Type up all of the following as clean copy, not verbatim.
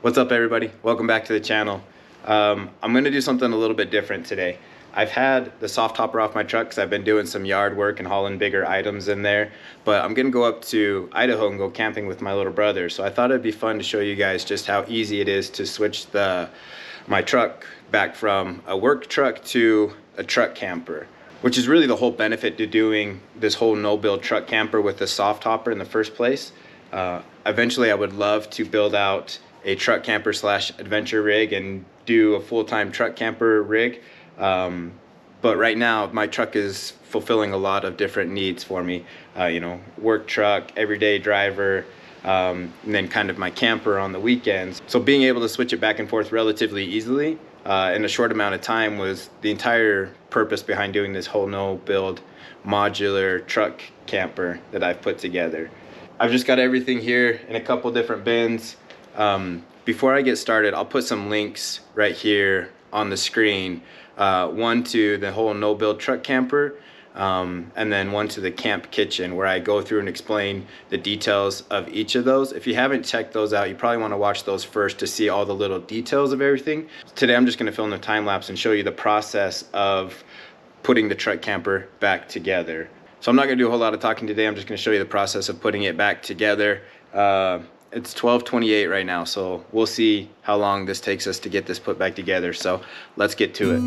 What's up, everybody? Welcome back to the channel. I'm going to do something a little bit different today. I've had the SofTopper off my truck because I've been doing some yard work and hauling bigger items in there, but I'm going to go up to Idaho and go camping with my little brother. So I thought it'd be fun to show you guys just how easy it is to switch my truck back from a work truck to a truck camper, which is really the whole benefit to doing this whole no-build truck camper with the SofTopper in the first place. Eventually I would love to build out a truck camper slash adventure rig and do a full-time truck camper rig. But right now my truck is fulfilling a lot of different needs for me. You know, work truck, everyday driver, and then kind of my camper on the weekends. So being able to switch it back and forth relatively easily in a short amount of time was the entire purpose behind doing this whole no-build modular truck camper that I've put together. I've just got everything here in a couple different bins. Before I get started, I'll put some links right here on the screen. One to the whole no-build truck camper, and then one to the camp kitchen, where I go through and explain the details of each of those. If you haven't checked those out, you probably want to watch those first to see all the little details of everything. Today I'm just going to film the time lapse and show you the process of putting the truck camper back together. So I'm not going to do a whole lot of talking today. I'm just going to show you the process of putting it back together. It's 12:28 right now, so we'll see how long this takes us to get this put back together. So let's get to it.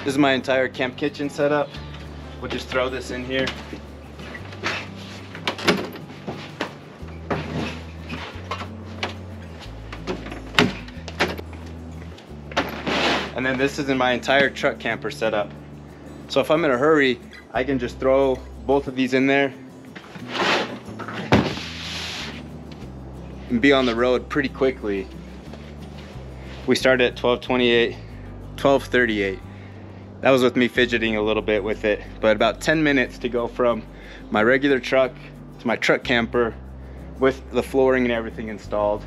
This is my entire camp kitchen setup. We'll just throw this in here. And then this is in my entire truck camper setup. So if I'm in a hurry, I can just throw both of these in there and be on the road pretty quickly. We started at 12:38. That was with me fidgeting a little bit with it, but about 10 minutes to go from my regular truck to my truck camper with the flooring and everything installed.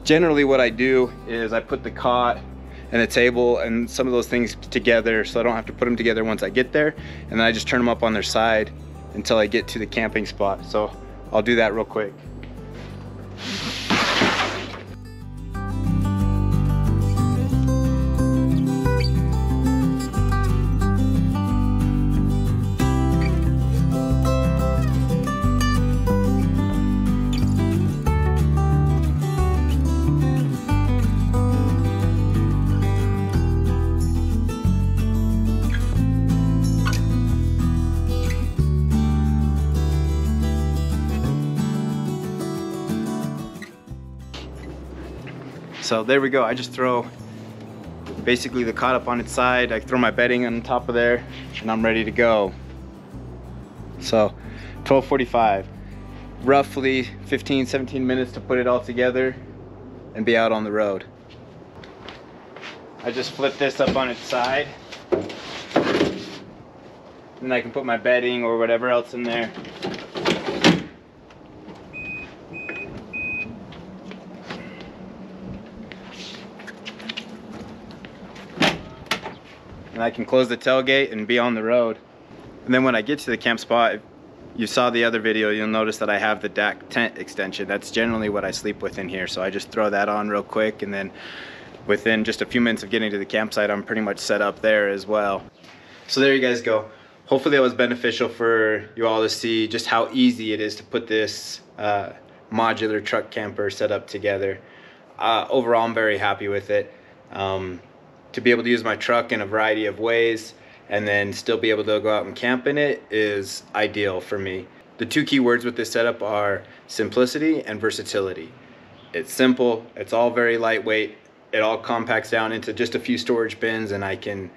Generally what I do is I put the cot and the table and some of those things together so I don't have to put them together once I get there, and then I just turn them up on their side until I get to the camping spot. So I'll do that real quick. So there we go. I just throw basically the cot up on its side. I throw my bedding on top of there and I'm ready to go. So 12:45, roughly 15-17 minutes to put it all together and be out on the road. I just flip this up on its side and I can put my bedding or whatever else in there. And I can close the tailgate and be on the road. And then when I get to the camp spot, if you saw the other video, you'll notice that I have the DAC tent extension. That's generally what I sleep with in here. So I just throw that on real quick, and then within just a few minutes of getting to the campsite, I'm pretty much set up there as well. So there you guys go. Hopefully that was beneficial for you all to see just how easy it is to put this modular truck camper setup together. Overall, I'm very happy with it. To be able to use my truck in a variety of ways and then still be able to go out and camp in it is ideal for me. The two key words with this setup are simplicity and versatility. It's simple, it's all very lightweight, it all compacts down into just a few storage bins, and I can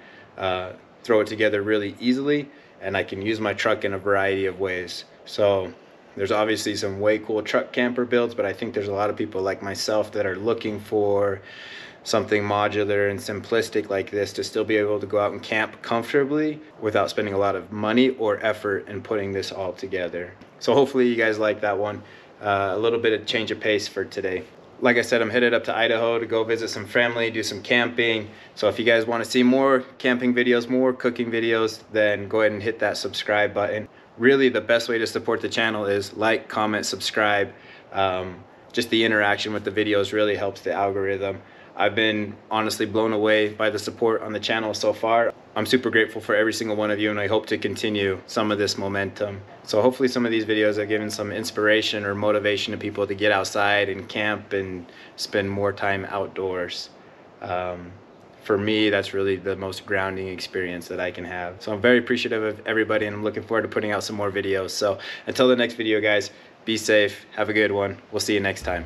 throw it together really easily, and I can use my truck in a variety of ways. So There's obviously some way cool truck camper builds, but I think there's a lot of people like myself that are looking for something modular and simplistic like this to still be able to go out and camp comfortably without spending a lot of money or effort in putting this all together. So hopefully you guys like that one. A little bit of change of pace for today. Like I said, I'm headed up to Idaho to go visit some family, do some camping. So if you guys want to see more camping videos, more cooking videos, then go ahead and hit that subscribe button. Really, the best way to support the channel is like, comment, subscribe. Just the interaction with the videos really helps the algorithm. I've been honestly blown away by the support on the channel so far. I'm super grateful for every single one of you, and I hope to continue some of this momentum. So hopefully some of these videos have given some inspiration or motivation to people to get outside and camp and spend more time outdoors. For me, that's really the most grounding experience that I can have. So I'm very appreciative of everybody, and I'm looking forward to putting out some more videos. So until the next video, guys, be safe, have a good one. We'll see you next time.